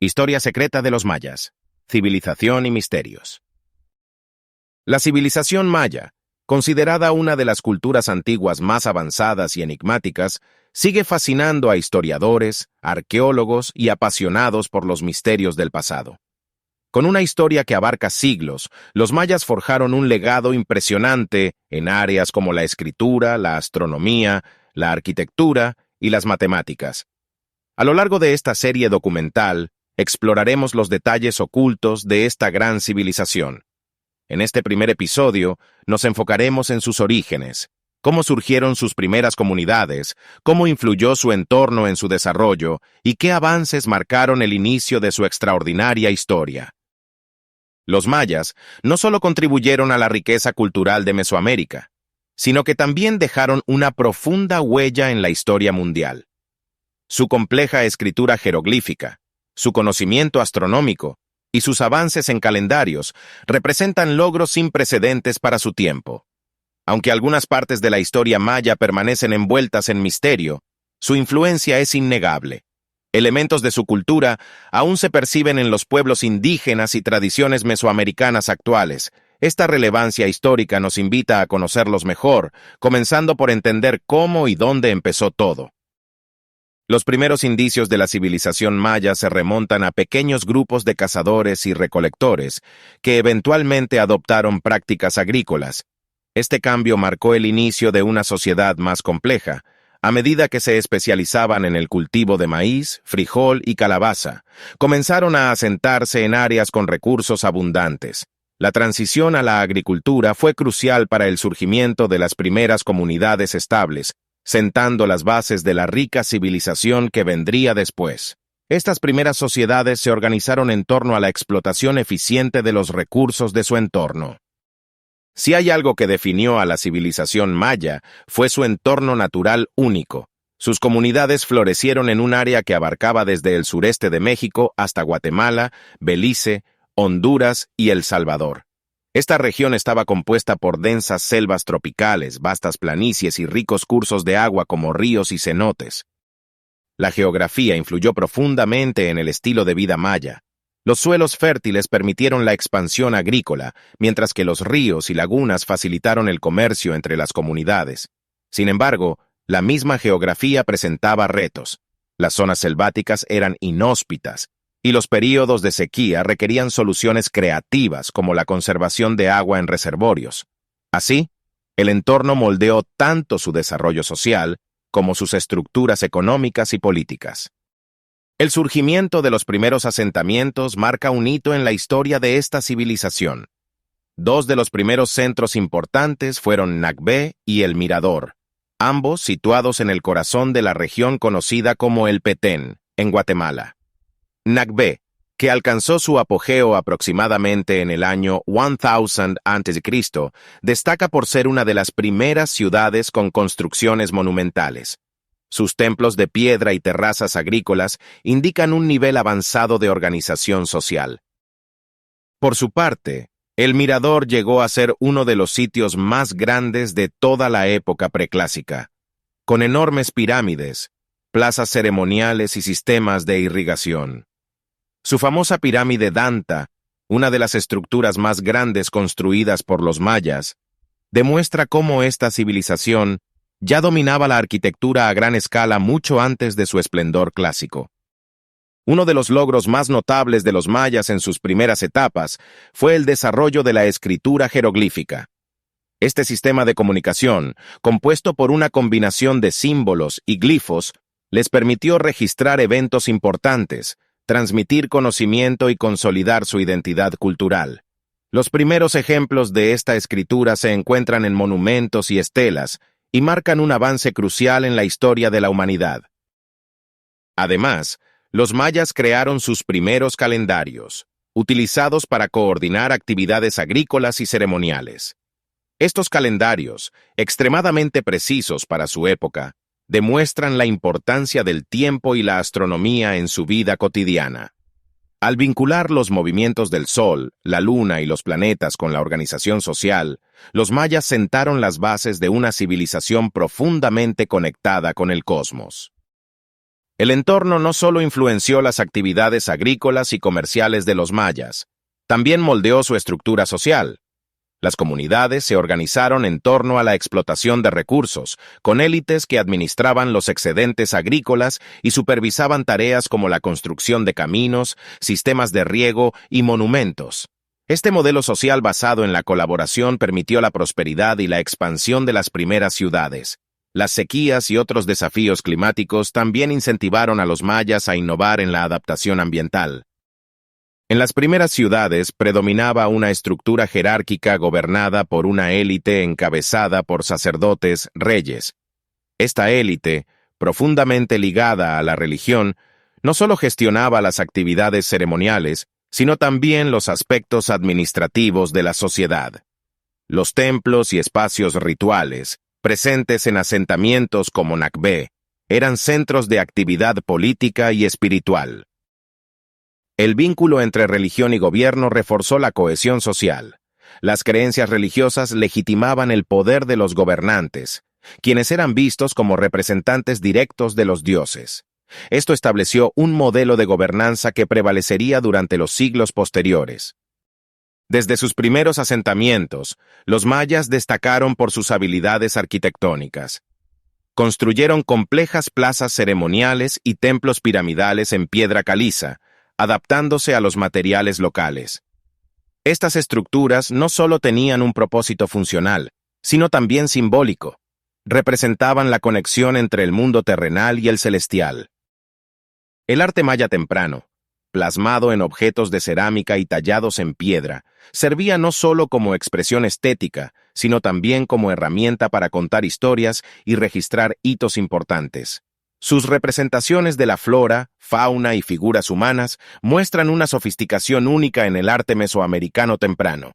Historia secreta de los mayas. Civilización y misterios. La civilización maya, considerada una de las culturas antiguas más avanzadas y enigmáticas, sigue fascinando a historiadores, arqueólogos y apasionados por los misterios del pasado. Con una historia que abarca siglos, los mayas forjaron un legado impresionante en áreas como la escritura, la astronomía, la arquitectura y las matemáticas. A lo largo de esta serie documental, exploraremos los detalles ocultos de esta gran civilización. En este primer episodio, nos enfocaremos en sus orígenes, cómo surgieron sus primeras comunidades, cómo influyó su entorno en su desarrollo y qué avances marcaron el inicio de su extraordinaria historia. Los mayas no solo contribuyeron a la riqueza cultural de Mesoamérica, sino que también dejaron una profunda huella en la historia mundial. Su compleja escritura jeroglífica, su conocimiento astronómico y sus avances en calendarios representan logros sin precedentes para su tiempo. Aunque algunas partes de la historia maya permanecen envueltas en misterio, su influencia es innegable. Elementos de su cultura aún se perciben en los pueblos indígenas y tradiciones mesoamericanas actuales. Esta relevancia histórica nos invita a conocerlos mejor, comenzando por entender cómo y dónde empezó todo. Los primeros indicios de la civilización maya se remontan a pequeños grupos de cazadores y recolectores que eventualmente adoptaron prácticas agrícolas. Este cambio marcó el inicio de una sociedad más compleja, a medida que se especializaban en el cultivo de maíz, frijol y calabaza. Comenzaron a asentarse en áreas con recursos abundantes. La transición a la agricultura fue crucial para el surgimiento de las primeras comunidades estables, sentando las bases de la rica civilización que vendría después. Estas primeras sociedades se organizaron en torno a la explotación eficiente de los recursos de su entorno. Si hay algo que definió a la civilización maya, fue su entorno natural único. Sus comunidades florecieron en un área que abarcaba desde el sureste de México hasta Guatemala, Belice, Honduras y El Salvador. Esta región estaba compuesta por densas selvas tropicales, vastas planicies y ricos cursos de agua como ríos y cenotes. La geografía influyó profundamente en el estilo de vida maya. Los suelos fértiles permitieron la expansión agrícola, mientras que los ríos y lagunas facilitaron el comercio entre las comunidades. Sin embargo, la misma geografía presentaba retos. Las zonas selváticas eran inhóspitas, y los períodos de sequía requerían soluciones creativas como la conservación de agua en reservorios. Así, el entorno moldeó tanto su desarrollo social como sus estructuras económicas y políticas. El surgimiento de los primeros asentamientos marca un hito en la historia de esta civilización. Dos de los primeros centros importantes fueron Nacbé y El Mirador, ambos situados en el corazón de la región conocida como El Petén, en Guatemala. Nacbé, que alcanzó su apogeo aproximadamente en el año 1000 a.C., destaca por ser una de las primeras ciudades con construcciones monumentales. Sus templos de piedra y terrazas agrícolas indican un nivel avanzado de organización social. Por su parte, El Mirador llegó a ser uno de los sitios más grandes de toda la época preclásica, con enormes pirámides, plazas ceremoniales y sistemas de irrigación. Su famosa pirámide Danta, una de las estructuras más grandes construidas por los mayas, demuestra cómo esta civilización ya dominaba la arquitectura a gran escala mucho antes de su esplendor clásico. Uno de los logros más notables de los mayas en sus primeras etapas fue el desarrollo de la escritura jeroglífica. Este sistema de comunicación, compuesto por una combinación de símbolos y glifos, les permitió registrar eventos importantes, transmitir conocimiento y consolidar su identidad cultural. Los primeros ejemplos de esta escritura se encuentran en monumentos y estelas y marcan un avance crucial en la historia de la humanidad. Además, los mayas crearon sus primeros calendarios, utilizados para coordinar actividades agrícolas y ceremoniales. Estos calendarios, extremadamente precisos para su época, demuestran la importancia del tiempo y la astronomía en su vida cotidiana. Al vincular los movimientos del Sol, la Luna y los planetas con la organización social, los mayas sentaron las bases de una civilización profundamente conectada con el cosmos. El entorno no solo influenció las actividades agrícolas y comerciales de los mayas, también moldeó su estructura social. Las comunidades se organizaron en torno a la explotación de recursos, con élites que administraban los excedentes agrícolas y supervisaban tareas como la construcción de caminos, sistemas de riego y monumentos. Este modelo social basado en la colaboración permitió la prosperidad y la expansión de las primeras ciudades. Las sequías y otros desafíos climáticos también incentivaron a los mayas a innovar en la adaptación ambiental. En las primeras ciudades predominaba una estructura jerárquica gobernada por una élite encabezada por sacerdotes, reyes. Esta élite, profundamente ligada a la religión, no solo gestionaba las actividades ceremoniales, sino también los aspectos administrativos de la sociedad. Los templos y espacios rituales, presentes en asentamientos como Nakbe, eran centros de actividad política y espiritual. El vínculo entre religión y gobierno reforzó la cohesión social. Las creencias religiosas legitimaban el poder de los gobernantes, quienes eran vistos como representantes directos de los dioses. Esto estableció un modelo de gobernanza que prevalecería durante los siglos posteriores. Desde sus primeros asentamientos, los mayas destacaron por sus habilidades arquitectónicas. Construyeron complejas plazas ceremoniales y templos piramidales en piedra caliza, adaptándose a los materiales locales. Estas estructuras no solo tenían un propósito funcional, sino también simbólico. Representaban la conexión entre el mundo terrenal y el celestial. El arte maya temprano, plasmado en objetos de cerámica y tallados en piedra, servía no solo como expresión estética, sino también como herramienta para contar historias y registrar hitos importantes. Sus representaciones de la flora, fauna y figuras humanas muestran una sofisticación única en el arte mesoamericano temprano.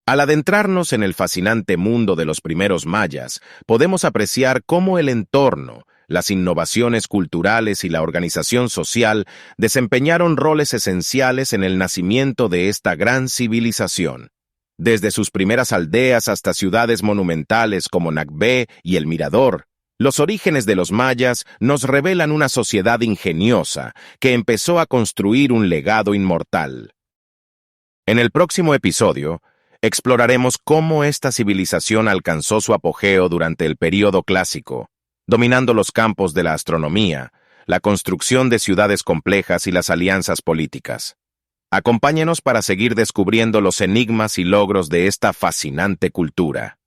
Al adentrarnos en el fascinante mundo de los primeros mayas, podemos apreciar cómo el entorno, las innovaciones culturales y la organización social desempeñaron roles esenciales en el nacimiento de esta gran civilización. Desde sus primeras aldeas hasta ciudades monumentales como Nakbe y El Mirador, los orígenes de los mayas nos revelan una sociedad ingeniosa que empezó a construir un legado inmortal. En el próximo episodio, exploraremos cómo esta civilización alcanzó su apogeo durante el período clásico, dominando los campos de la astronomía, la construcción de ciudades complejas y las alianzas políticas. Acompáñenos para seguir descubriendo los enigmas y logros de esta fascinante cultura.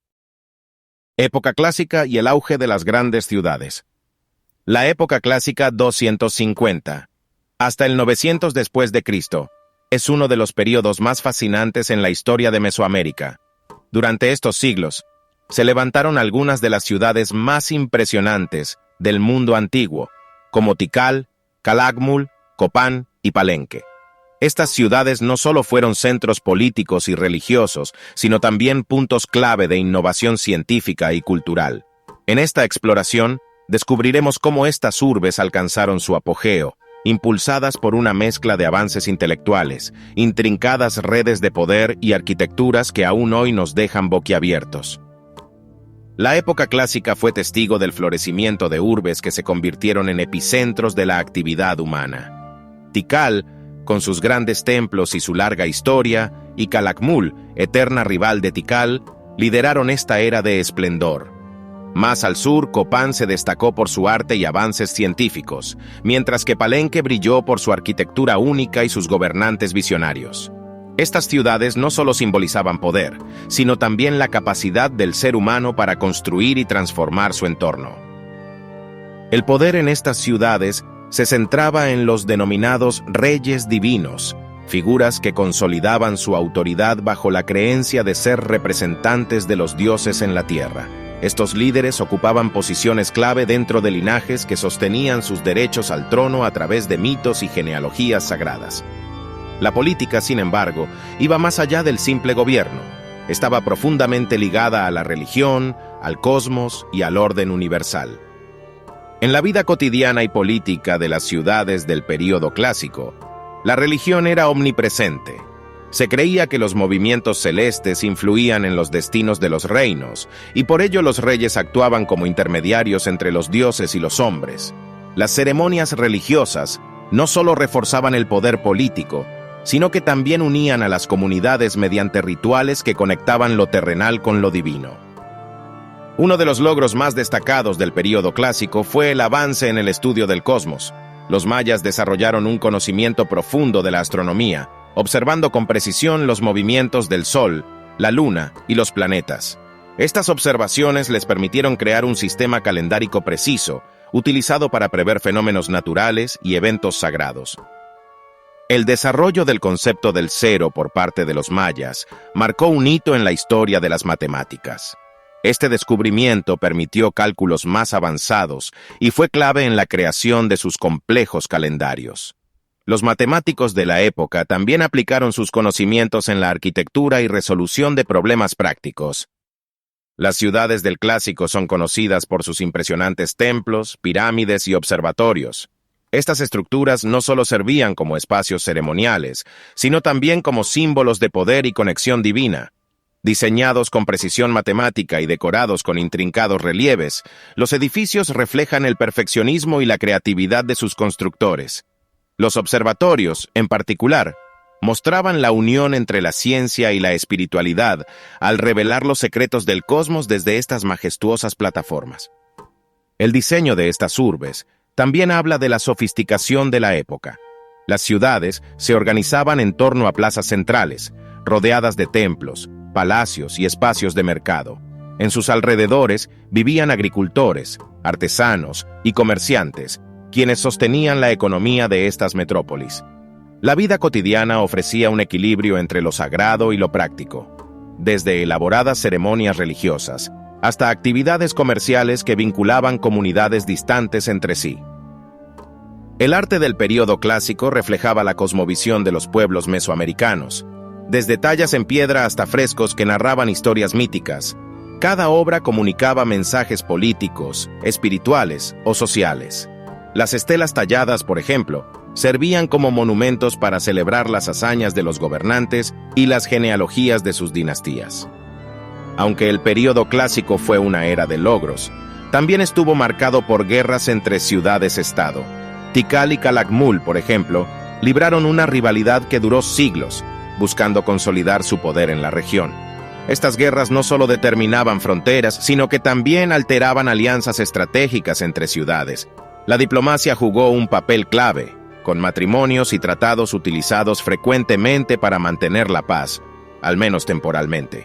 Época clásica y el auge de las grandes ciudades. La época clásica 250, hasta el 900 después de Cristo, es uno de los periodos más fascinantes en la historia de Mesoamérica. Durante estos siglos, se levantaron algunas de las ciudades más impresionantes del mundo antiguo, como Tikal, Calakmul, Copán y Palenque. Estas ciudades no solo fueron centros políticos y religiosos, sino también puntos clave de innovación científica y cultural. En esta exploración, descubriremos cómo estas urbes alcanzaron su apogeo, impulsadas por una mezcla de avances intelectuales, intrincadas redes de poder y arquitecturas que aún hoy nos dejan boquiabiertos. La época clásica fue testigo del florecimiento de urbes que se convirtieron en epicentros de la actividad humana. Tikal, con sus grandes templos y su larga historia, y Calakmul, eterna rival de Tikal, lideraron esta era de esplendor. Más al sur, Copán se destacó por su arte y avances científicos, mientras que Palenque brilló por su arquitectura única y sus gobernantes visionarios. Estas ciudades no solo simbolizaban poder, sino también la capacidad del ser humano para construir y transformar su entorno. El poder en estas ciudades se centraba en los denominados reyes divinos, figuras que consolidaban su autoridad bajo la creencia de ser representantes de los dioses en la tierra. Estos líderes ocupaban posiciones clave dentro de linajes que sostenían sus derechos al trono a través de mitos y genealogías sagradas. La política, sin embargo, iba más allá del simple gobierno. Estaba profundamente ligada a la religión, al cosmos y al orden universal. En la vida cotidiana y política de las ciudades del período clásico, la religión era omnipresente. Se creía que los movimientos celestes influían en los destinos de los reinos, y por ello los reyes actuaban como intermediarios entre los dioses y los hombres. Las ceremonias religiosas no solo reforzaban el poder político, sino que también unían a las comunidades mediante rituales que conectaban lo terrenal con lo divino. Uno de los logros más destacados del período clásico fue el avance en el estudio del cosmos. Los mayas desarrollaron un conocimiento profundo de la astronomía, observando con precisión los movimientos del Sol, la Luna y los planetas. Estas observaciones les permitieron crear un sistema calendárico preciso, utilizado para prever fenómenos naturales y eventos sagrados. El desarrollo del concepto del cero por parte de los mayas marcó un hito en la historia de las matemáticas. Este descubrimiento permitió cálculos más avanzados y fue clave en la creación de sus complejos calendarios. Los matemáticos de la época también aplicaron sus conocimientos en la arquitectura y resolución de problemas prácticos. Las ciudades del clásico son conocidas por sus impresionantes templos, pirámides y observatorios. Estas estructuras no solo servían como espacios ceremoniales, sino también como símbolos de poder y conexión divina. Diseñados con precisión matemática y decorados con intrincados relieves, los edificios reflejan el perfeccionismo y la creatividad de sus constructores. Los observatorios, en particular, mostraban la unión entre la ciencia y la espiritualidad al revelar los secretos del cosmos desde estas majestuosas plataformas. El diseño de estas urbes también habla de la sofisticación de la época. Las ciudades se organizaban en torno a plazas centrales, rodeadas de templos, palacios y espacios de mercado. En sus alrededores vivían agricultores, artesanos y comerciantes, quienes sostenían la economía de estas metrópolis. La vida cotidiana ofrecía un equilibrio entre lo sagrado y lo práctico, desde elaboradas ceremonias religiosas hasta actividades comerciales que vinculaban comunidades distantes entre sí. El arte del período clásico reflejaba la cosmovisión de los pueblos mesoamericanos, desde tallas en piedra hasta frescos que narraban historias míticas. Cada obra comunicaba mensajes políticos, espirituales o sociales. Las estelas talladas, por ejemplo, servían como monumentos para celebrar las hazañas de los gobernantes y las genealogías de sus dinastías. Aunque el período clásico fue una era de logros, también estuvo marcado por guerras entre ciudades-estado. Tikal y Calakmul, por ejemplo, libraron una rivalidad que duró siglos, buscando consolidar su poder en la región. Estas guerras no solo determinaban fronteras, sino que también alteraban alianzas estratégicas entre ciudades. La diplomacia jugó un papel clave, con matrimonios y tratados utilizados frecuentemente para mantener la paz, al menos temporalmente.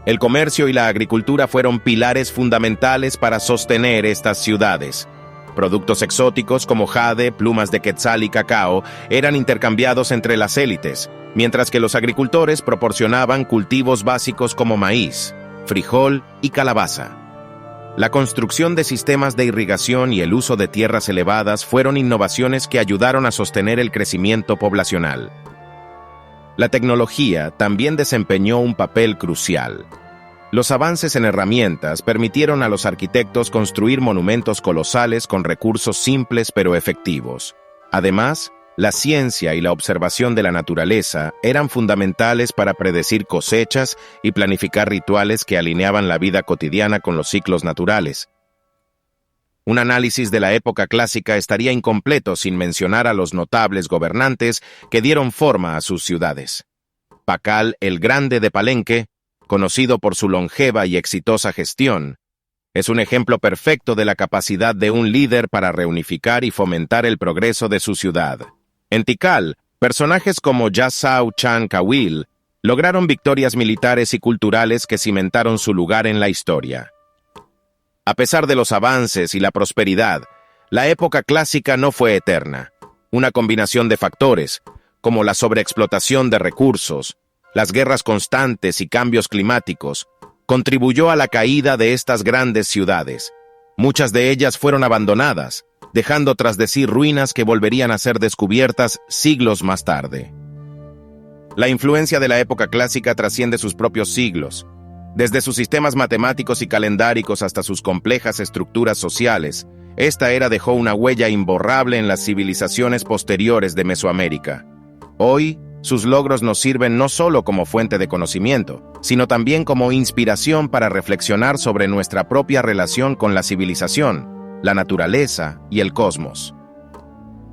El comercio y la agricultura fueron pilares fundamentales para sostener estas ciudades. Productos exóticos como jade, plumas de quetzal y cacao eran intercambiados entre las élites, mientras que los agricultores proporcionaban cultivos básicos como maíz, frijol y calabaza. La construcción de sistemas de irrigación y el uso de tierras elevadas fueron innovaciones que ayudaron a sostener el crecimiento poblacional. La tecnología también desempeñó un papel crucial. Los avances en herramientas permitieron a los arquitectos construir monumentos colosales con recursos simples pero efectivos. Además, la ciencia y la observación de la naturaleza eran fundamentales para predecir cosechas y planificar rituales que alineaban la vida cotidiana con los ciclos naturales. Un análisis de la época clásica estaría incompleto sin mencionar a los notables gobernantes que dieron forma a sus ciudades. Pakal el Grande de Palenque, conocido por su longeva y exitosa gestión, es un ejemplo perfecto de la capacidad de un líder para reunificar y fomentar el progreso de su ciudad. En Tikal, personajes como Yassau Chan Kawil lograron victorias militares y culturales que cimentaron su lugar en la historia. A pesar de los avances y la prosperidad, la época clásica no fue eterna. Una combinación de factores, como la sobreexplotación de recursos, las guerras constantes y cambios climáticos, contribuyó a la caída de estas grandes ciudades. Muchas de ellas fueron abandonadas, dejando tras de sí ruinas que volverían a ser descubiertas siglos más tarde. La influencia de la época clásica trasciende sus propios siglos. Desde sus sistemas matemáticos y calendáricos hasta sus complejas estructuras sociales, esta era dejó una huella imborrable en las civilizaciones posteriores de Mesoamérica. Hoy, sus logros nos sirven no solo como fuente de conocimiento, sino también como inspiración para reflexionar sobre nuestra propia relación con la civilización, la naturaleza y el cosmos.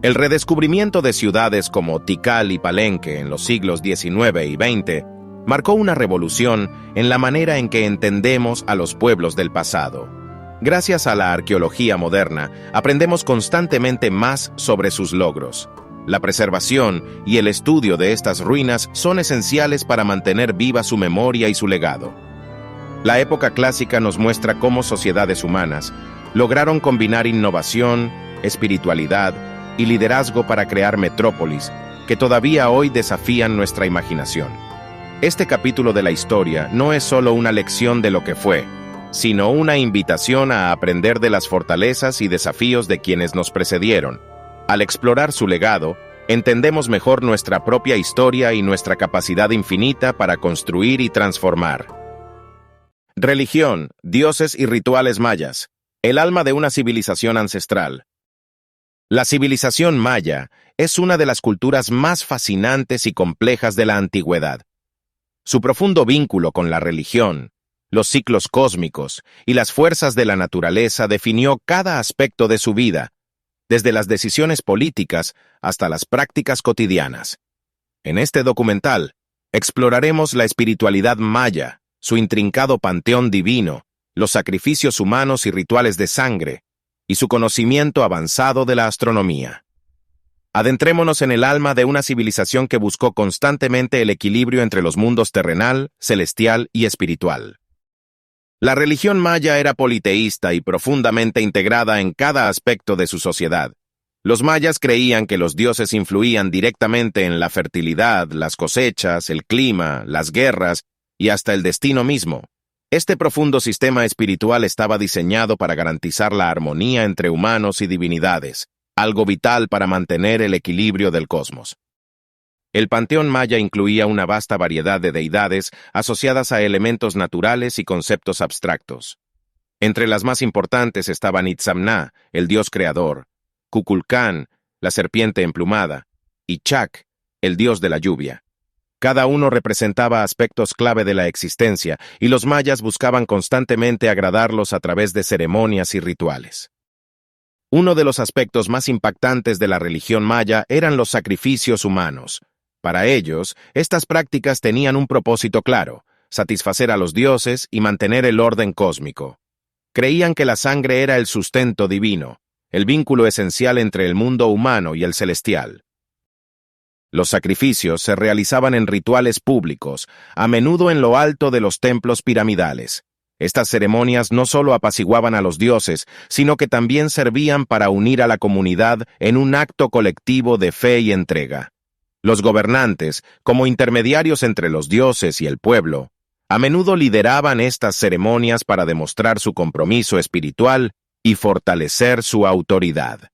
El redescubrimiento de ciudades como Tikal y Palenque en los siglos XIX y XX marcó una revolución en la manera en que entendemos a los pueblos del pasado. Gracias a la arqueología moderna, aprendemos constantemente más sobre sus logros. La preservación y el estudio de estas ruinas son esenciales para mantener viva su memoria y su legado. La época clásica nos muestra cómo sociedades humanas lograron combinar innovación, espiritualidad y liderazgo para crear metrópolis que todavía hoy desafían nuestra imaginación. Este capítulo de la historia no es solo una lección de lo que fue, sino una invitación a aprender de las fortalezas y desafíos de quienes nos precedieron. Al explorar su legado, entendemos mejor nuestra propia historia y nuestra capacidad infinita para construir y transformar. Religión, dioses y rituales mayas. El alma de una civilización ancestral. La civilización maya es una de las culturas más fascinantes y complejas de la antigüedad. Su profundo vínculo con la religión, los ciclos cósmicos y las fuerzas de la naturaleza definió cada aspecto de su vida, desde las decisiones políticas hasta las prácticas cotidianas. En este documental, exploraremos la espiritualidad maya, su intrincado panteón divino, los sacrificios humanos y rituales de sangre, y su conocimiento avanzado de la astronomía. Adentrémonos en el alma de una civilización que buscó constantemente el equilibrio entre los mundos terrenal, celestial y espiritual. La religión maya era politeísta y profundamente integrada en cada aspecto de su sociedad. Los mayas creían que los dioses influían directamente en la fertilidad, las cosechas, el clima, las guerras y hasta el destino mismo. Este profundo sistema espiritual estaba diseñado para garantizar la armonía entre humanos y divinidades, algo vital para mantener el equilibrio del cosmos. El panteón maya incluía una vasta variedad de deidades asociadas a elementos naturales y conceptos abstractos. Entre las más importantes estaban Itzamna, el dios creador, Kukulcán, la serpiente emplumada, y Chak, el dios de la lluvia. Cada uno representaba aspectos clave de la existencia, y los mayas buscaban constantemente agradarlos a través de ceremonias y rituales. Uno de los aspectos más impactantes de la religión maya eran los sacrificios humanos. Para ellos, estas prácticas tenían un propósito claro: satisfacer a los dioses y mantener el orden cósmico. Creían que la sangre era el sustento divino, el vínculo esencial entre el mundo humano y el celestial. Los sacrificios se realizaban en rituales públicos, a menudo en lo alto de los templos piramidales. Estas ceremonias no solo apaciguaban a los dioses, sino que también servían para unir a la comunidad en un acto colectivo de fe y entrega. Los gobernantes, como intermediarios entre los dioses y el pueblo, a menudo lideraban estas ceremonias para demostrar su compromiso espiritual y fortalecer su autoridad.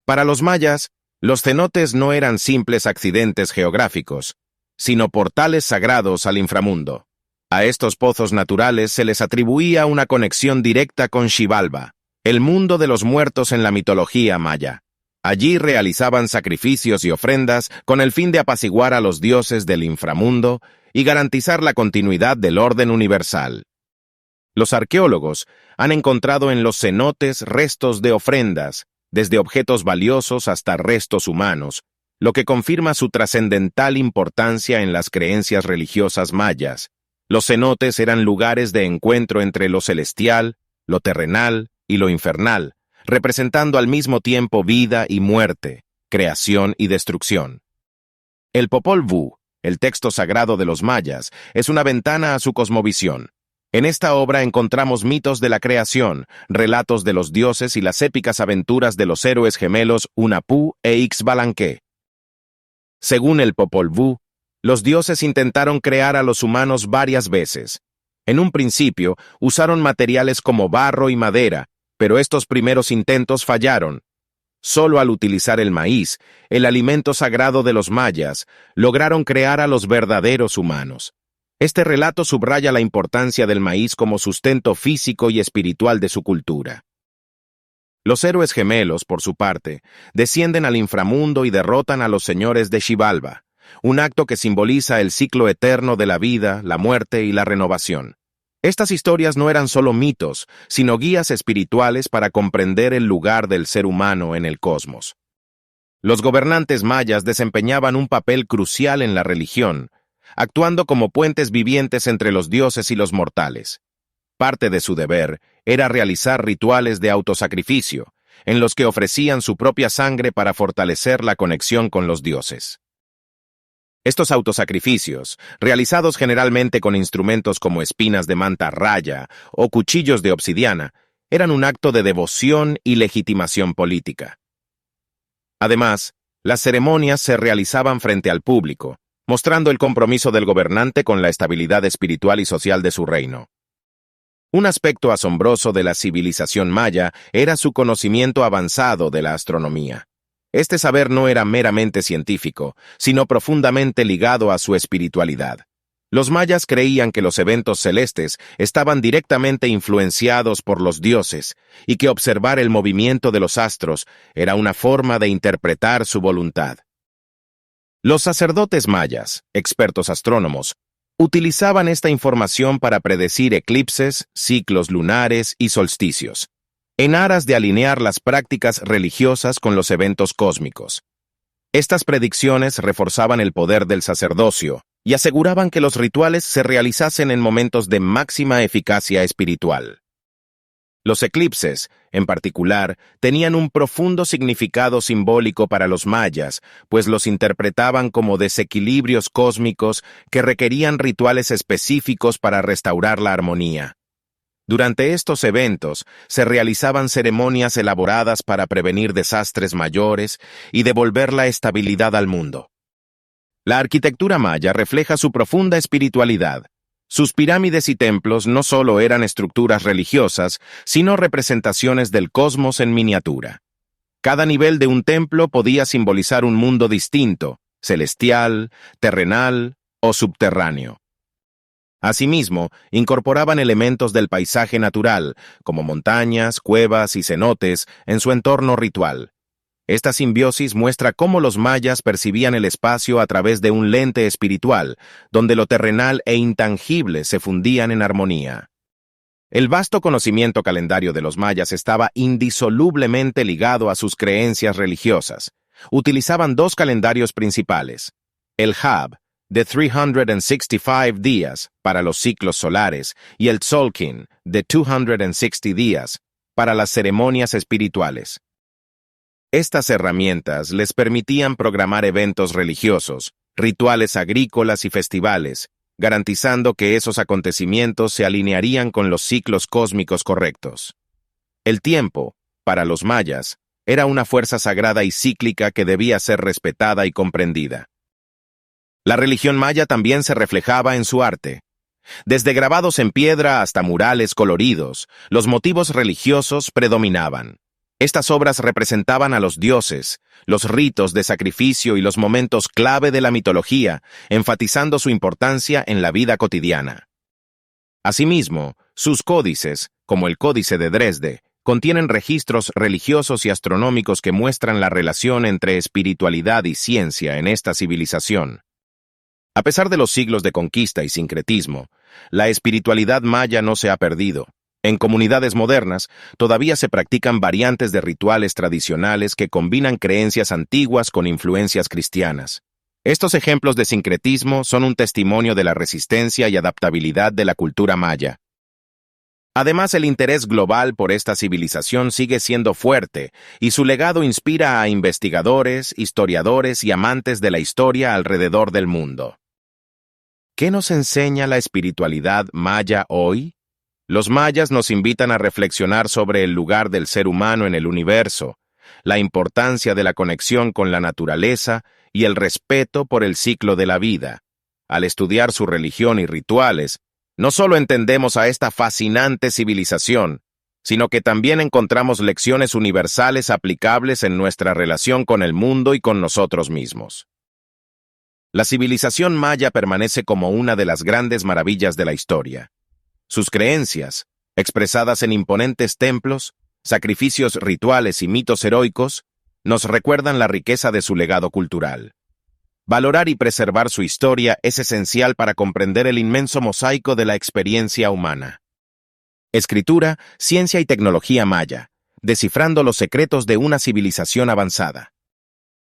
Para los mayas, los cenotes no eran simples accidentes geográficos, sino portales sagrados al inframundo. A estos pozos naturales se les atribuía una conexión directa con Xibalba, el mundo de los muertos en la mitología maya. Allí realizaban sacrificios y ofrendas con el fin de apaciguar a los dioses del inframundo y garantizar la continuidad del orden universal. Los arqueólogos han encontrado en los cenotes restos de ofrendas, desde objetos valiosos hasta restos humanos, lo que confirma su trascendental importancia en las creencias religiosas mayas. Los cenotes eran lugares de encuentro entre lo celestial, lo terrenal y lo infernal, representando al mismo tiempo vida y muerte, creación y destrucción. El Popol Vuh, el texto sagrado de los mayas, es una ventana a su cosmovisión. En esta obra encontramos mitos de la creación, relatos de los dioses y las épicas aventuras de los héroes gemelos Hunahpu e Ixbalanque. Según el Popol Vuh, los dioses intentaron crear a los humanos varias veces. En un principio, usaron materiales como barro y madera, pero estos primeros intentos fallaron. Solo al utilizar el maíz, el alimento sagrado de los mayas, lograron crear a los verdaderos humanos. Este relato subraya la importancia del maíz como sustento físico y espiritual de su cultura. Los héroes gemelos, por su parte, descienden al inframundo y derrotan a los señores de Xibalba, un acto que simboliza el ciclo eterno de la vida, la muerte y la renovación. Estas historias no eran solo mitos, sino guías espirituales para comprender el lugar del ser humano en el cosmos. Los gobernantes mayas desempeñaban un papel crucial en la religión, actuando como puentes vivientes entre los dioses y los mortales. Parte de su deber era realizar rituales de autosacrificio, en los que ofrecían su propia sangre para fortalecer la conexión con los dioses. Estos autosacrificios, realizados generalmente con instrumentos como espinas de manta raya o cuchillos de obsidiana, eran un acto de devoción y legitimación política. Además, las ceremonias se realizaban frente al público, mostrando el compromiso del gobernante con la estabilidad espiritual y social de su reino. Un aspecto asombroso de la civilización maya era su conocimiento avanzado de la astronomía. Este saber no era meramente científico, sino profundamente ligado a su espiritualidad. Los mayas creían que los eventos celestes estaban directamente influenciados por los dioses y que observar el movimiento de los astros era una forma de interpretar su voluntad. Los sacerdotes mayas, expertos astrónomos, utilizaban esta información para predecir eclipses, ciclos lunares y solsticios, en aras de alinear las prácticas religiosas con los eventos cósmicos. Estas predicciones reforzaban el poder del sacerdocio y aseguraban que los rituales se realizasen en momentos de máxima eficacia espiritual. Los eclipses, en particular, tenían un profundo significado simbólico para los mayas, pues los interpretaban como desequilibrios cósmicos que requerían rituales específicos para restaurar la armonía. Durante estos eventos se realizaban ceremonias elaboradas para prevenir desastres mayores y devolver la estabilidad al mundo. La arquitectura maya refleja su profunda espiritualidad. Sus pirámides y templos no solo eran estructuras religiosas, sino representaciones del cosmos en miniatura. Cada nivel de un templo podía simbolizar un mundo distinto, celestial, terrenal o subterráneo. Asimismo, incorporaban elementos del paisaje natural, como montañas, cuevas y cenotes, en su entorno ritual. Esta simbiosis muestra cómo los mayas percibían el espacio a través de un lente espiritual, donde lo terrenal e intangible se fundían en armonía. El vasto conocimiento calendario de los mayas estaba indisolublemente ligado a sus creencias religiosas. Utilizaban dos calendarios principales: el Hab, de 365 días para los ciclos solares, y el Tzolkin, de 260 días, para las ceremonias espirituales. Estas herramientas les permitían programar eventos religiosos, rituales agrícolas y festivales, garantizando que esos acontecimientos se alinearían con los ciclos cósmicos correctos. El tiempo, para los mayas, era una fuerza sagrada y cíclica que debía ser respetada y comprendida. La religión maya también se reflejaba en su arte. Desde grabados en piedra hasta murales coloridos, los motivos religiosos predominaban. Estas obras representaban a los dioses, los ritos de sacrificio y los momentos clave de la mitología, enfatizando su importancia en la vida cotidiana. Asimismo, sus códices, como el Códice de Dresde, contienen registros religiosos y astronómicos que muestran la relación entre espiritualidad y ciencia en esta civilización. A pesar de los siglos de conquista y sincretismo, la espiritualidad maya no se ha perdido. En comunidades modernas, todavía se practican variantes de rituales tradicionales que combinan creencias antiguas con influencias cristianas. Estos ejemplos de sincretismo son un testimonio de la resistencia y adaptabilidad de la cultura maya. Además, el interés global por esta civilización sigue siendo fuerte, y su legado inspira a investigadores, historiadores y amantes de la historia alrededor del mundo. ¿Qué nos enseña la espiritualidad maya hoy? Los mayas nos invitan a reflexionar sobre el lugar del ser humano en el universo, la importancia de la conexión con la naturaleza y el respeto por el ciclo de la vida. Al estudiar su religión y rituales, no solo entendemos a esta fascinante civilización, sino que también encontramos lecciones universales aplicables en nuestra relación con el mundo y con nosotros mismos. La civilización maya permanece como una de las grandes maravillas de la historia. Sus creencias, expresadas en imponentes templos, sacrificios rituales y mitos heroicos, nos recuerdan la riqueza de su legado cultural. Valorar y preservar su historia es esencial para comprender el inmenso mosaico de la experiencia humana. Escritura, ciencia y tecnología maya, descifrando los secretos de una civilización avanzada.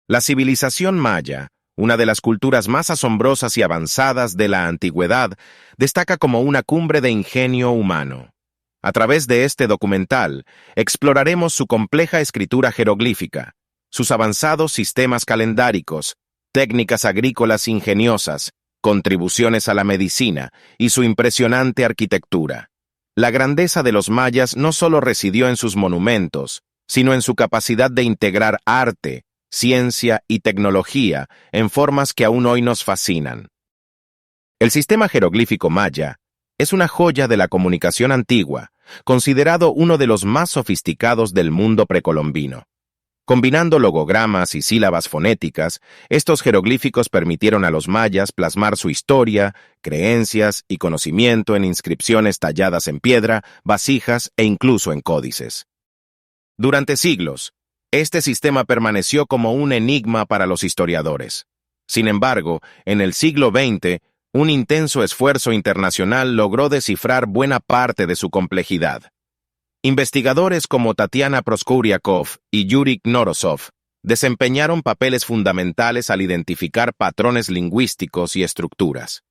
La civilización maya, una de las culturas más asombrosas y avanzadas de la antigüedad, destaca como una cumbre de ingenio humano. A través de este documental, exploraremos su compleja escritura jeroglífica, sus avanzados sistemas calendáricos, técnicas agrícolas ingeniosas, contribuciones a la medicina y su impresionante arquitectura. La grandeza de los mayas no solo residió en sus monumentos, sino en su capacidad de integrar arte, ciencia y tecnología en formas que aún hoy nos fascinan. El sistema jeroglífico maya es una joya de la comunicación antigua, considerado uno de los más sofisticados del mundo precolombino. Combinando logogramas y sílabas fonéticas, estos jeroglíficos permitieron a los mayas plasmar su historia, creencias y conocimiento en inscripciones talladas en piedra, vasijas e incluso en códices. Durante siglos, este sistema permaneció como un enigma para los historiadores. Sin embargo, en el siglo XX, un intenso esfuerzo internacional logró descifrar buena parte de su complejidad. Investigadores como Tatiana Proskuriakov y Yuri Knorosov desempeñaron papeles fundamentales al identificar patrones lingüísticos y estructuras.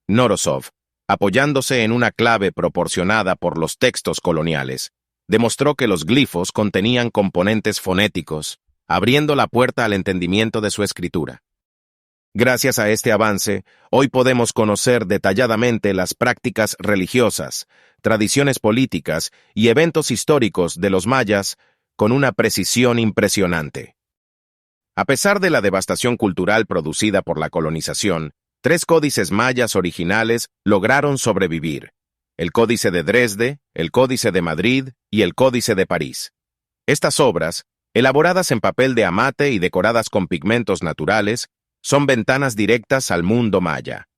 Knorosov, apoyándose en una clave proporcionada por los textos coloniales, demostró que los glifos contenían componentes fonéticos, abriendo la puerta al entendimiento de su escritura. Gracias a este avance, hoy podemos conocer detalladamente las prácticas religiosas, tradiciones políticas y eventos históricos de los mayas con una precisión impresionante. A pesar de la devastación cultural producida por la colonización, 3 códices mayas originales lograron sobrevivir: el Códice de Dresde, el Códice de Madrid y el Códice de París. Estas obras, elaboradas en papel de amate y decoradas con pigmentos naturales, son ventanas directas al mundo maya.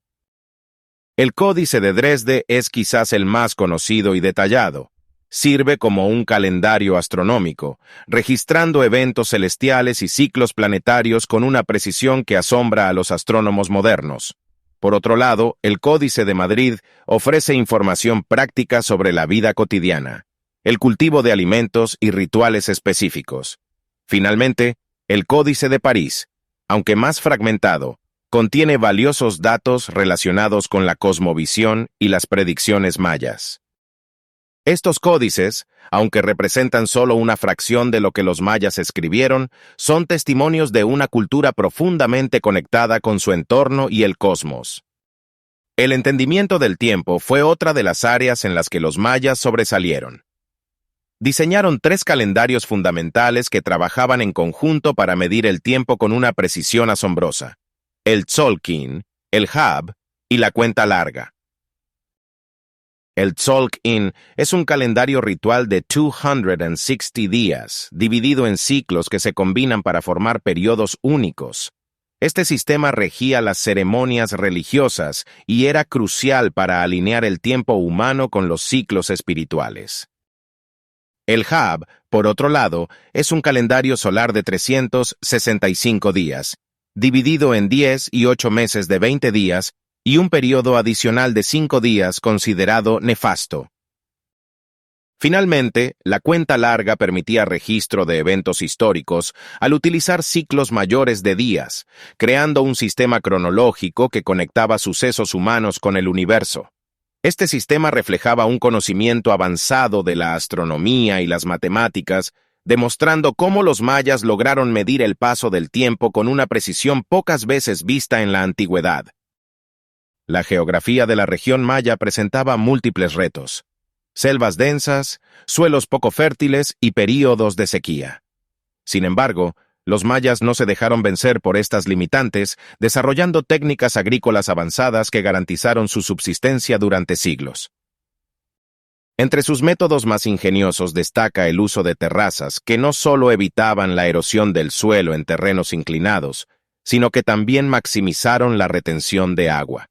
El Códice de Dresde es quizás el más conocido y detallado. Sirve como un calendario astronómico, registrando eventos celestiales y ciclos planetarios con una precisión que asombra a los astrónomos modernos. Por otro lado, el Códice de Madrid ofrece información práctica sobre la vida cotidiana, el cultivo de alimentos y rituales específicos. Finalmente, el Códice de París, aunque más fragmentado, contiene valiosos datos relacionados con la cosmovisión y las predicciones mayas. Estos códices, aunque representan solo una fracción de lo que los mayas escribieron, son testimonios de una cultura profundamente conectada con su entorno y el cosmos. El entendimiento del tiempo fue otra de las áreas en las que los mayas sobresalieron. Diseñaron 3 calendarios fundamentales que trabajaban en conjunto para medir el tiempo con una precisión asombrosa: el Tzolk'in, el Hab y la cuenta larga. El Tzolk'in es un calendario ritual de 260 días, dividido en ciclos que se combinan para formar periodos únicos. Este sistema regía las ceremonias religiosas y era crucial para alinear el tiempo humano con los ciclos espirituales. El Hab, por otro lado, es un calendario solar de 365 días, dividido en 10 y 8 meses de 20 días, y un periodo adicional de 5 días considerado nefasto. Finalmente, la cuenta larga permitía registro de eventos históricos al utilizar ciclos mayores de días, creando un sistema cronológico que conectaba sucesos humanos con el universo. Este sistema reflejaba un conocimiento avanzado de la astronomía y las matemáticas, demostrando cómo los mayas lograron medir el paso del tiempo con una precisión pocas veces vista en la antigüedad. La geografía de la región maya presentaba múltiples retos: selvas densas, suelos poco fértiles y períodos de sequía. Sin embargo, los mayas no se dejaron vencer por estas limitantes, desarrollando técnicas agrícolas avanzadas que garantizaron su subsistencia durante siglos. Entre sus métodos más ingeniosos destaca el uso de terrazas que no solo evitaban la erosión del suelo en terrenos inclinados, sino que también maximizaron la retención de agua.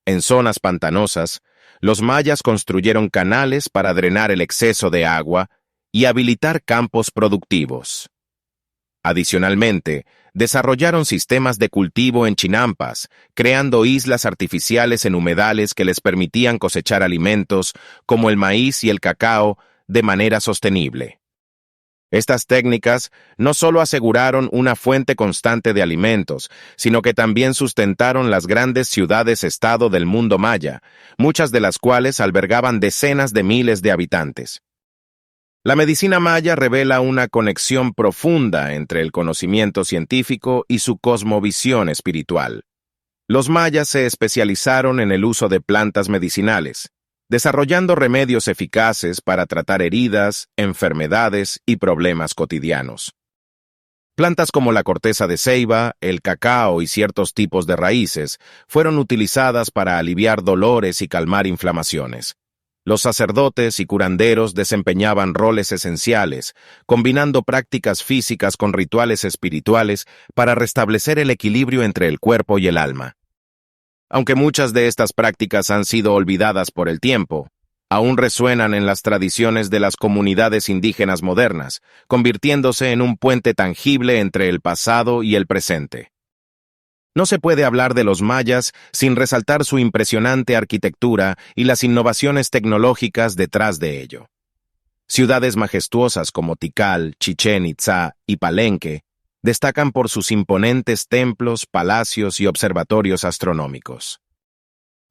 En zonas pantanosas, los mayas construyeron canales para drenar el exceso de agua y habilitar campos productivos. Adicionalmente, desarrollaron sistemas de cultivo en chinampas, creando islas artificiales en humedales que les permitían cosechar alimentos, como el maíz y el cacao, de manera sostenible. Estas técnicas no solo aseguraron una fuente constante de alimentos, sino que también sustentaron las grandes ciudades-estado del mundo maya, muchas de las cuales albergaban decenas de miles de habitantes. La medicina maya revela una conexión profunda entre el conocimiento científico y su cosmovisión espiritual. Los mayas se especializaron en el uso de plantas medicinales, desarrollando remedios eficaces para tratar heridas, enfermedades y problemas cotidianos. Plantas como la corteza de ceiba, el cacao y ciertos tipos de raíces fueron utilizadas para aliviar dolores y calmar inflamaciones. Los sacerdotes y curanderos desempeñaban roles esenciales, combinando prácticas físicas con rituales espirituales para restablecer el equilibrio entre el cuerpo y el alma. Aunque muchas de estas prácticas han sido olvidadas por el tiempo, aún resuenan en las tradiciones de las comunidades indígenas modernas, convirtiéndose en un puente tangible entre el pasado y el presente. No se puede hablar de los mayas sin resaltar su impresionante arquitectura y las innovaciones tecnológicas detrás de ello. Ciudades majestuosas como Tikal, Chichén Itzá y Palenque destacan por sus imponentes templos, palacios y observatorios astronómicos.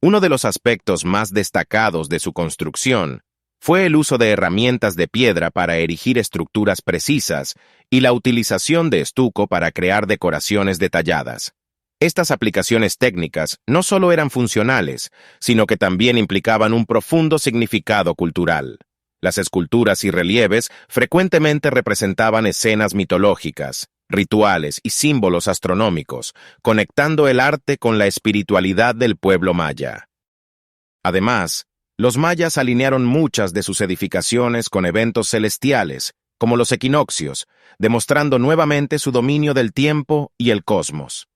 Uno de los aspectos más destacados de su construcción fue el uso de herramientas de piedra para erigir estructuras precisas y la utilización de estuco para crear decoraciones detalladas. Estas aplicaciones técnicas no solo eran funcionales, sino que también implicaban un profundo significado cultural. Las esculturas y relieves frecuentemente representaban escenas mitológicas, rituales y símbolos astronómicos, conectando el arte con la espiritualidad del pueblo maya. Además, los mayas alinearon muchas de sus edificaciones con eventos celestiales, como los equinoccios, demostrando nuevamente su dominio del tiempo y el cosmos.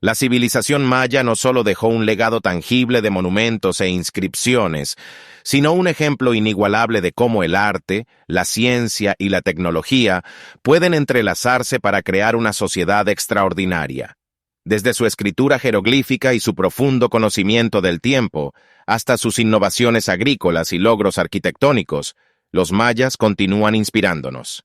La civilización maya no solo dejó un legado tangible de monumentos e inscripciones, sino un ejemplo inigualable de cómo el arte, la ciencia y la tecnología pueden entrelazarse para crear una sociedad extraordinaria. Desde su escritura jeroglífica y su profundo conocimiento del tiempo, hasta sus innovaciones agrícolas y logros arquitectónicos, los mayas continúan inspirándonos.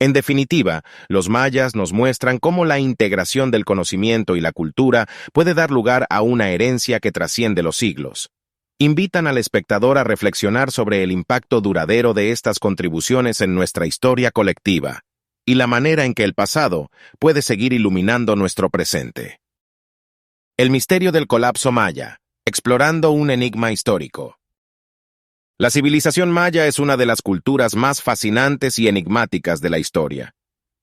En definitiva, los mayas nos muestran cómo la integración del conocimiento y la cultura puede dar lugar a una herencia que trasciende los siglos. Invitan al espectador a reflexionar sobre el impacto duradero de estas contribuciones en nuestra historia colectiva y la manera en que el pasado puede seguir iluminando nuestro presente. El misterio del colapso maya, explorando un enigma histórico. La civilización maya es una de las culturas más fascinantes y enigmáticas de la historia.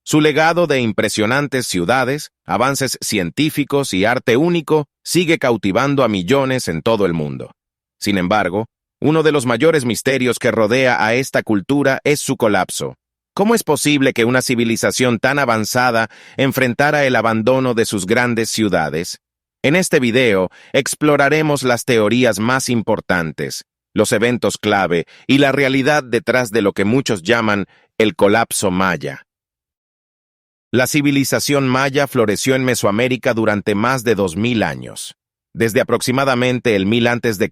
Su legado de impresionantes ciudades, avances científicos y arte único sigue cautivando a millones en todo el mundo. Sin embargo, uno de los mayores misterios que rodea a esta cultura es su colapso. ¿Cómo es posible que una civilización tan avanzada enfrentara el abandono de sus grandes ciudades? En este video exploraremos las teorías más importantes, los eventos clave y la realidad detrás de lo que muchos llaman el colapso maya. La civilización maya floreció en Mesoamérica durante más de 2000 años. Desde aproximadamente el 1000 a.C.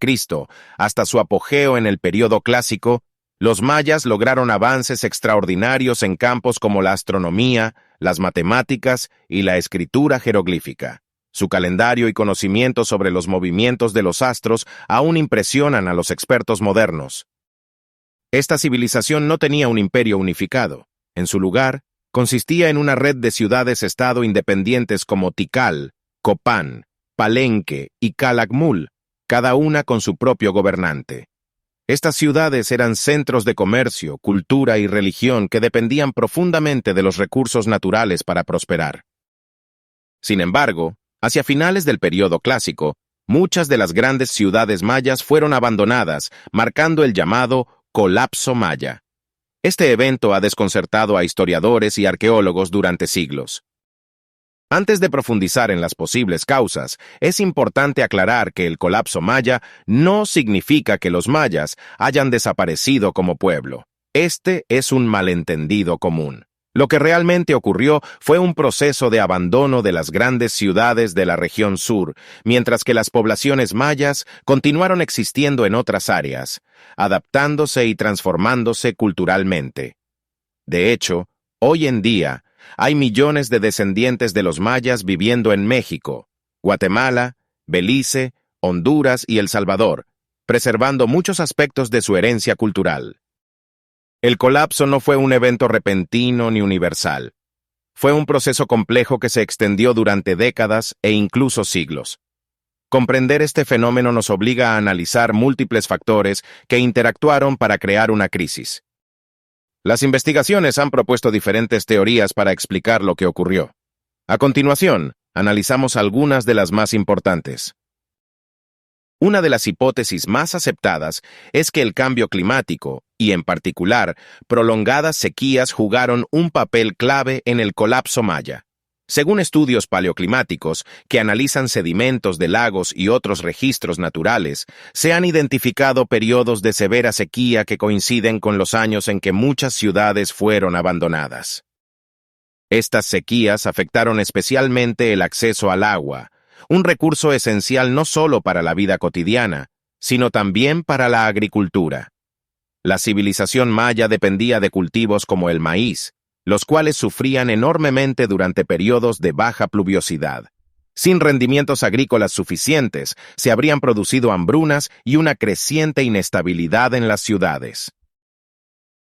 hasta su apogeo en el período clásico, los mayas lograron avances extraordinarios en campos como la astronomía, las matemáticas y la escritura jeroglífica. Su calendario y conocimiento sobre los movimientos de los astros aún impresionan a los expertos modernos. Esta civilización no tenía un imperio unificado. En su lugar, consistía en una red de ciudades-estado independientes como Tikal, Copán, Palenque y Calakmul, cada una con su propio gobernante. Estas ciudades eran centros de comercio, cultura y religión que dependían profundamente de los recursos naturales para prosperar. Sin embargo, hacia finales del período clásico, muchas de las grandes ciudades mayas fueron abandonadas, marcando el llamado colapso maya. Este evento ha desconcertado a historiadores y arqueólogos durante siglos. Antes de profundizar en las posibles causas, es importante aclarar que el colapso maya no significa que los mayas hayan desaparecido como pueblo. Este es un malentendido común. Lo que realmente ocurrió fue un proceso de abandono de las grandes ciudades de la región sur, mientras que las poblaciones mayas continuaron existiendo en otras áreas, adaptándose y transformándose culturalmente. De hecho, hoy en día, hay millones de descendientes de los mayas viviendo en México, Guatemala, Belice, Honduras y El Salvador, preservando muchos aspectos de su herencia cultural. El colapso no fue un evento repentino ni universal. Fue un proceso complejo que se extendió durante décadas e incluso siglos. Comprender este fenómeno nos obliga a analizar múltiples factores que interactuaron para crear una crisis. Las investigaciones han propuesto diferentes teorías para explicar lo que ocurrió. A continuación, analizamos algunas de las más importantes. Una de las hipótesis más aceptadas es que el cambio climático, y en particular, prolongadas sequías jugaron un papel clave en el colapso maya. Según estudios paleoclimáticos que analizan sedimentos de lagos y otros registros naturales, se han identificado periodos de severa sequía que coinciden con los años en que muchas ciudades fueron abandonadas. Estas sequías afectaron especialmente el acceso al agua, un recurso esencial no solo para la vida cotidiana, sino también para la agricultura. La civilización maya dependía de cultivos como el maíz, los cuales sufrían enormemente durante periodos de baja pluviosidad. Sin rendimientos agrícolas suficientes, se habrían producido hambrunas y una creciente inestabilidad en las ciudades.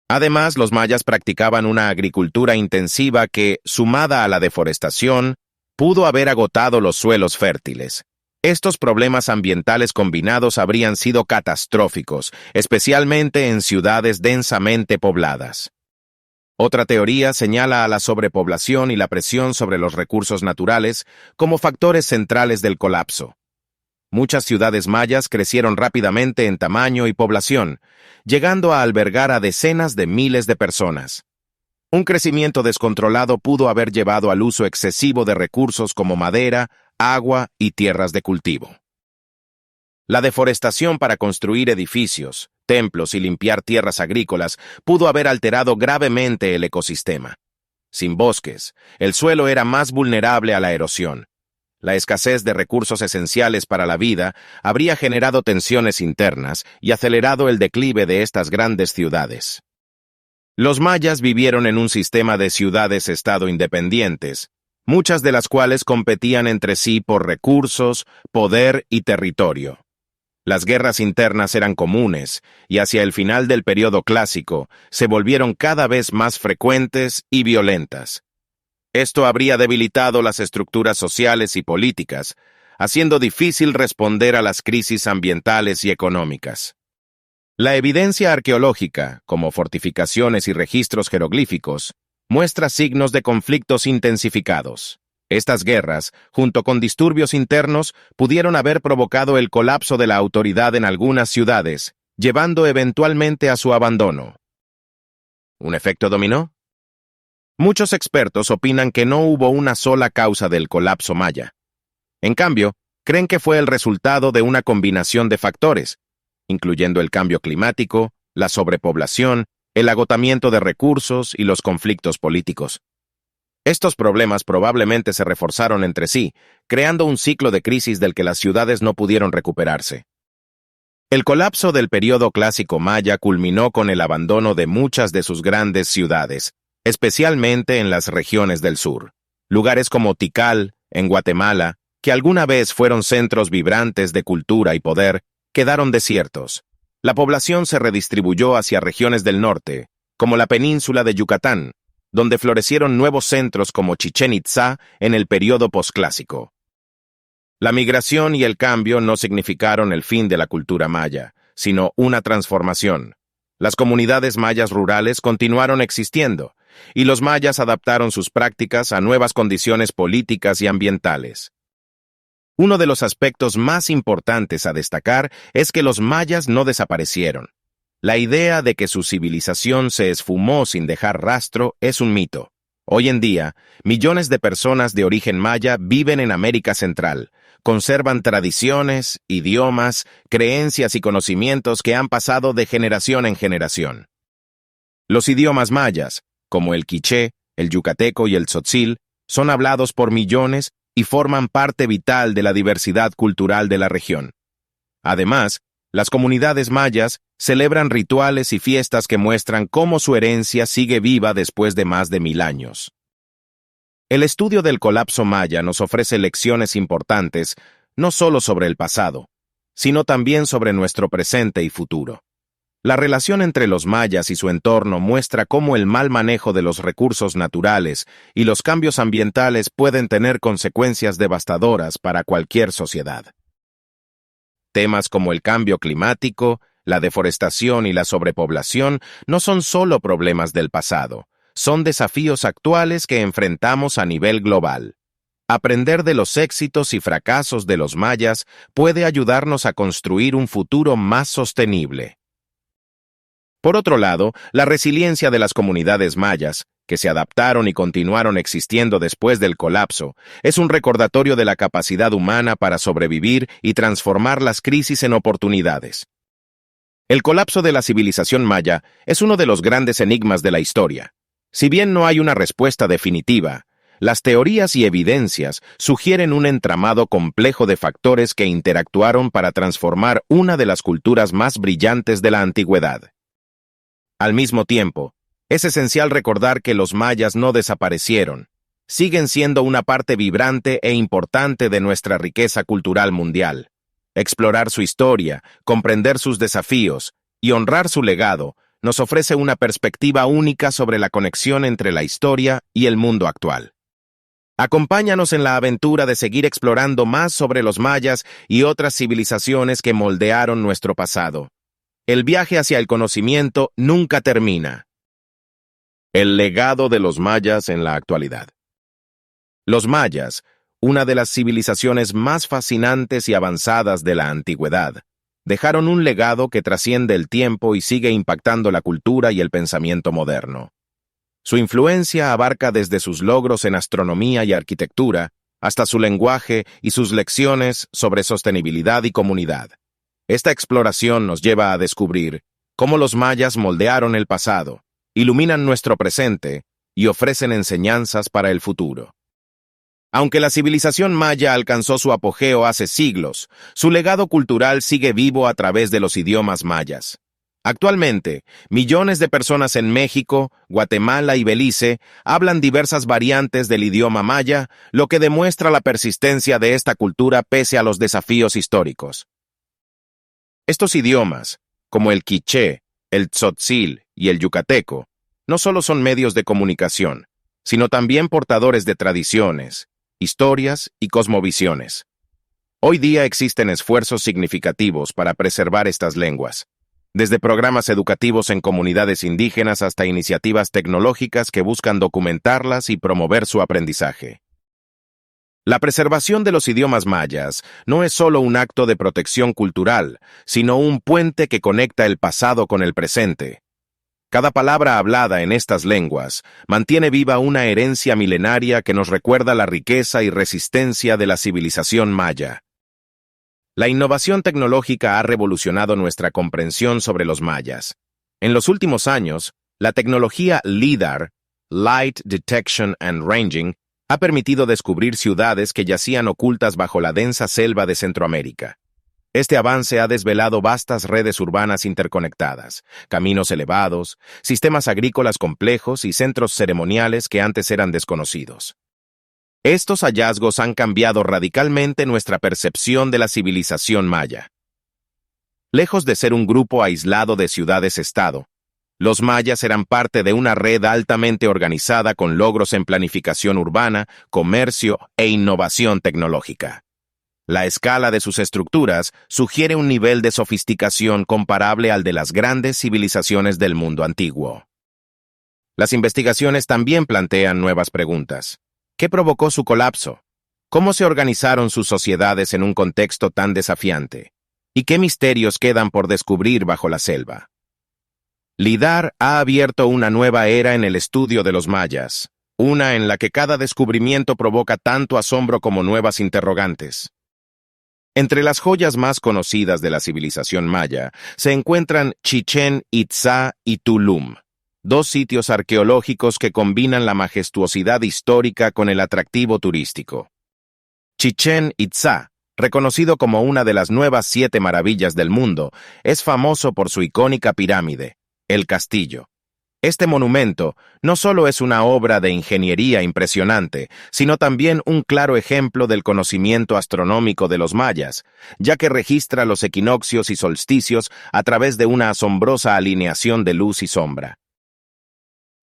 Además, los mayas practicaban una agricultura intensiva que, sumada a la deforestación, pudo haber agotado los suelos fértiles. Estos problemas ambientales combinados habrían sido catastróficos, especialmente en ciudades densamente pobladas. Otra teoría señala a la sobrepoblación y la presión sobre los recursos naturales como factores centrales del colapso. Muchas ciudades mayas crecieron rápidamente en tamaño y población, llegando a albergar a decenas de miles de personas. Un crecimiento descontrolado pudo haber llevado al uso excesivo de recursos como madera, agua y tierras de cultivo. La deforestación para construir edificios, templos y limpiar tierras agrícolas pudo haber alterado gravemente el ecosistema. Sin bosques, el suelo era más vulnerable a la erosión. La escasez de recursos esenciales para la vida habría generado tensiones internas y acelerado el declive de estas grandes ciudades. Los mayas vivieron en un sistema de ciudades-estado independientes, muchas de las cuales competían entre sí por recursos, poder y territorio. Las guerras internas eran comunes, y hacia el final del período clásico se volvieron cada vez más frecuentes y violentas. Esto habría debilitado las estructuras sociales y políticas, haciendo difícil responder a las crisis ambientales y económicas. La evidencia arqueológica, como fortificaciones y registros jeroglíficos, muestra signos de conflictos intensificados. Estas guerras, junto con disturbios internos, pudieron haber provocado el colapso de la autoridad en algunas ciudades, llevando eventualmente a su abandono. ¿Un efecto dominó? Muchos expertos opinan que no hubo una sola causa del colapso maya. En cambio, creen que fue el resultado de una combinación de factores, incluyendo el cambio climático, la sobrepoblación, el agotamiento de recursos y los conflictos políticos. Estos problemas probablemente se reforzaron entre sí, creando un ciclo de crisis del que las ciudades no pudieron recuperarse. El colapso del período clásico maya culminó con el abandono de muchas de sus grandes ciudades, especialmente en las regiones del sur. Lugares como Tikal, en Guatemala, que alguna vez fueron centros vibrantes de cultura y poder, quedaron desiertos. La población se redistribuyó hacia regiones del norte, como la península de Yucatán, donde florecieron nuevos centros como Chichén Itzá en el período posclásico. La migración y el cambio no significaron el fin de la cultura maya, sino una transformación. Las comunidades mayas rurales continuaron existiendo, y los mayas adaptaron sus prácticas a nuevas condiciones políticas y ambientales. Uno de los aspectos más importantes a destacar es que los mayas no desaparecieron. La idea de que su civilización se esfumó sin dejar rastro es un mito. Hoy en día, millones de personas de origen maya viven en América Central, conservan tradiciones, idiomas, creencias y conocimientos que han pasado de generación en generación. Los idiomas mayas, como el quiché, el yucateco y el tzotzil son hablados por millones y forman parte vital de la diversidad cultural de la región. Además, las comunidades mayas celebran rituales y fiestas que muestran cómo su herencia sigue viva después de más de 1000 años. El estudio del colapso maya nos ofrece lecciones importantes no solo sobre el pasado, sino también sobre nuestro presente y futuro. La relación entre los mayas y su entorno muestra cómo el mal manejo de los recursos naturales y los cambios ambientales pueden tener consecuencias devastadoras para cualquier sociedad. Temas como el cambio climático, la deforestación y la sobrepoblación no son solo problemas del pasado, son desafíos actuales que enfrentamos a nivel global. Aprender de los éxitos y fracasos de los mayas puede ayudarnos a construir un futuro más sostenible. Por otro lado, la resiliencia de las comunidades mayas, que se adaptaron y continuaron existiendo después del colapso, es un recordatorio de la capacidad humana para sobrevivir y transformar las crisis en oportunidades. El colapso de la civilización maya es uno de los grandes enigmas de la historia. Si bien no hay una respuesta definitiva, las teorías y evidencias sugieren un entramado complejo de factores que interactuaron para transformar una de las culturas más brillantes de la antigüedad. Al mismo tiempo, es esencial recordar que los mayas no desaparecieron. Siguen siendo una parte vibrante e importante de nuestra riqueza cultural mundial. Explorar su historia, comprender sus desafíos y honrar su legado nos ofrece una perspectiva única sobre la conexión entre la historia y el mundo actual. Acompáñanos en la aventura de seguir explorando más sobre los mayas y otras civilizaciones que moldearon nuestro pasado. El viaje hacia el conocimiento nunca termina. El legado de los mayas en la actualidad. Los mayas, una de las civilizaciones más fascinantes y avanzadas de la antigüedad, dejaron un legado que trasciende el tiempo y sigue impactando la cultura y el pensamiento moderno. Su influencia abarca desde sus logros en astronomía y arquitectura hasta su lenguaje y sus lecciones sobre sostenibilidad y comunidad. Esta exploración nos lleva a descubrir cómo los mayas moldearon el pasado, iluminan nuestro presente y ofrecen enseñanzas para el futuro. Aunque la civilización maya alcanzó su apogeo hace siglos, su legado cultural sigue vivo a través de los idiomas mayas. Actualmente, millones de personas en México, Guatemala y Belice hablan diversas variantes del idioma maya, lo que demuestra la persistencia de esta cultura pese a los desafíos históricos. Estos idiomas, como el quiché, el tzotzil y el yucateco, no solo son medios de comunicación, sino también portadores de tradiciones, historias y cosmovisiones. Hoy día existen esfuerzos significativos para preservar estas lenguas, desde programas educativos en comunidades indígenas hasta iniciativas tecnológicas que buscan documentarlas y promover su aprendizaje. La preservación de los idiomas mayas no es solo un acto de protección cultural, sino un puente que conecta el pasado con el presente. Cada palabra hablada en estas lenguas mantiene viva una herencia milenaria que nos recuerda la riqueza y resistencia de la civilización maya. La innovación tecnológica ha revolucionado nuestra comprensión sobre los mayas. En los últimos años, la tecnología LIDAR, Light Detection and Ranging, ha permitido descubrir ciudades que yacían ocultas bajo la densa selva de Centroamérica. Este avance ha desvelado vastas redes urbanas interconectadas, caminos elevados, sistemas agrícolas complejos y centros ceremoniales que antes eran desconocidos. Estos hallazgos han cambiado radicalmente nuestra percepción de la civilización maya. Lejos de ser un grupo aislado de ciudades-estado, los mayas eran parte de una red altamente organizada con logros en planificación urbana, comercio e innovación tecnológica. La escala de sus estructuras sugiere un nivel de sofisticación comparable al de las grandes civilizaciones del mundo antiguo. Las investigaciones también plantean nuevas preguntas. ¿Qué provocó su colapso? ¿Cómo se organizaron sus sociedades en un contexto tan desafiante? ¿Y qué misterios quedan por descubrir bajo la selva? LIDAR ha abierto una nueva era en el estudio de los mayas, una en la que cada descubrimiento provoca tanto asombro como nuevas interrogantes. Entre las joyas más conocidas de la civilización maya se encuentran Chichén Itzá y Tulum, dos sitios arqueológicos que combinan la majestuosidad histórica con el atractivo turístico. Chichén Itzá, reconocido como una de las nuevas 7 maravillas del mundo, es famoso por su icónica pirámide, el castillo. Este monumento no solo es una obra de ingeniería impresionante, sino también un claro ejemplo del conocimiento astronómico de los mayas, ya que registra los equinoccios y solsticios a través de una asombrosa alineación de luz y sombra.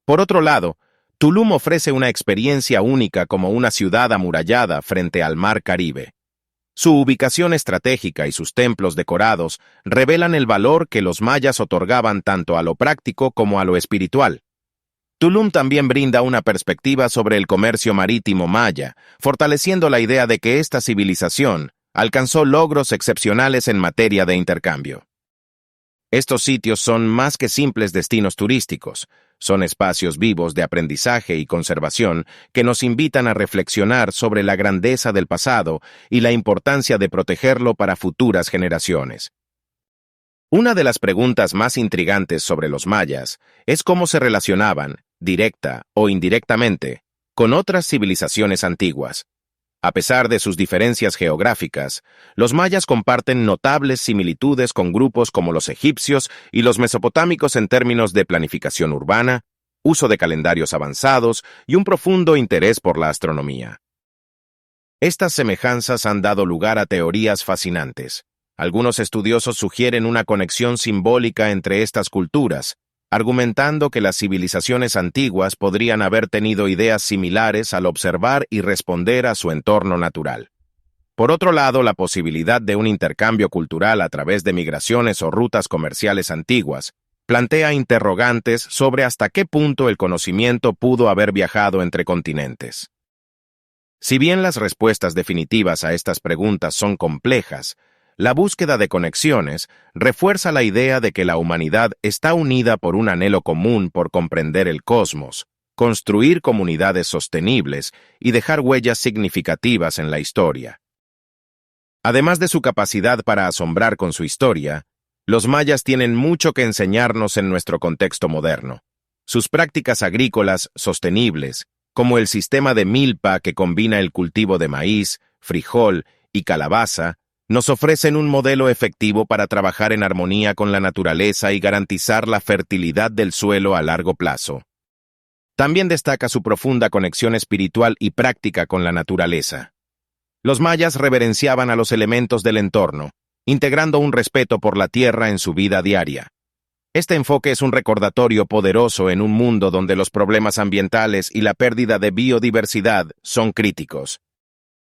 Por otro lado, Tulum ofrece una experiencia única como una ciudad amurallada frente al mar Caribe. Su ubicación estratégica y sus templos decorados revelan el valor que los mayas otorgaban tanto a lo práctico como a lo espiritual. Tulum también brinda una perspectiva sobre el comercio marítimo maya, fortaleciendo la idea de que esta civilización alcanzó logros excepcionales en materia de intercambio. Estos sitios son más que simples destinos turísticos, son espacios vivos de aprendizaje y conservación que nos invitan a reflexionar sobre la grandeza del pasado y la importancia de protegerlo para futuras generaciones. Una de las preguntas más intrigantes sobre los mayas es cómo se relacionaban, directa o indirectamente, con otras civilizaciones antiguas. A pesar de sus diferencias geográficas, los mayas comparten notables similitudes con grupos como los egipcios y los mesopotámicos en términos de planificación urbana, uso de calendarios avanzados y un profundo interés por la astronomía. Estas semejanzas han dado lugar a teorías fascinantes. Algunos estudiosos sugieren una conexión simbólica entre estas culturas, argumentando que las civilizaciones antiguas podrían haber tenido ideas similares al observar y responder a su entorno natural. Por otro lado, la posibilidad de un intercambio cultural a través de migraciones o rutas comerciales antiguas plantea interrogantes sobre hasta qué punto el conocimiento pudo haber viajado entre continentes. Si bien las respuestas definitivas a estas preguntas son complejas, la búsqueda de conexiones refuerza la idea de que la humanidad está unida por un anhelo común por comprender el cosmos, construir comunidades sostenibles y dejar huellas significativas en la historia. Además de su capacidad para asombrar con su historia, los mayas tienen mucho que enseñarnos en nuestro contexto moderno. Sus prácticas agrícolas sostenibles, como el sistema de milpa que combina el cultivo de maíz, frijol y calabaza, nos ofrecen un modelo efectivo para trabajar en armonía con la naturaleza y garantizar la fertilidad del suelo a largo plazo. También destaca su profunda conexión espiritual y práctica con la naturaleza. Los mayas reverenciaban a los elementos del entorno, integrando un respeto por la tierra en su vida diaria. Este enfoque es un recordatorio poderoso en un mundo donde los problemas ambientales y la pérdida de biodiversidad son críticos.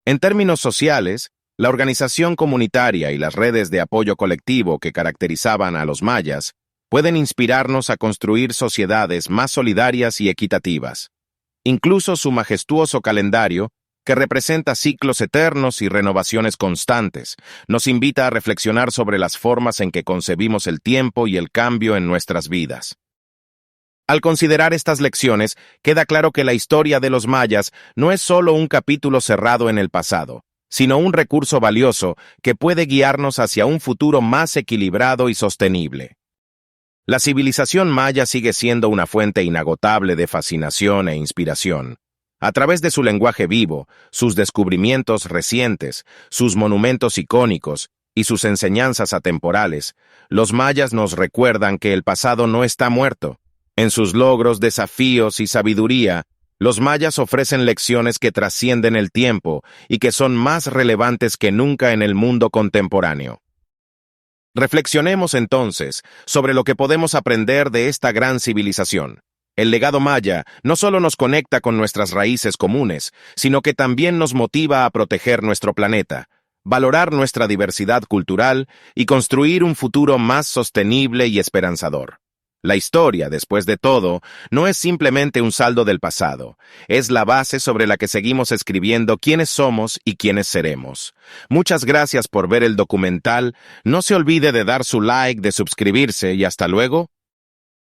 En términos sociales, la organización comunitaria y las redes de apoyo colectivo que caracterizaban a los mayas pueden inspirarnos a construir sociedades más solidarias y equitativas. Incluso su majestuoso calendario, que representa ciclos eternos y renovaciones constantes, nos invita a reflexionar sobre las formas en que concebimos el tiempo y el cambio en nuestras vidas. Al considerar estas lecciones, queda claro que la historia de los mayas no es solo un capítulo cerrado en el pasado, sino un recurso valioso que puede guiarnos hacia un futuro más equilibrado y sostenible. La civilización maya sigue siendo una fuente inagotable de fascinación e inspiración. A través de su lenguaje vivo, sus descubrimientos recientes, sus monumentos icónicos y sus enseñanzas atemporales, los mayas nos recuerdan que el pasado no está muerto. En sus logros, desafíos y sabiduría, los mayas ofrecen lecciones que trascienden el tiempo y que son más relevantes que nunca en el mundo contemporáneo. Reflexionemos entonces sobre lo que podemos aprender de esta gran civilización. El legado maya no solo nos conecta con nuestras raíces comunes, sino que también nos motiva a proteger nuestro planeta, valorar nuestra diversidad cultural y construir un futuro más sostenible y esperanzador. La historia, después de todo, no es simplemente un saldo del pasado, es la base sobre la que seguimos escribiendo quiénes somos y quiénes seremos. Muchas gracias por ver el documental, no se olvide de dar su like, de suscribirse y hasta luego.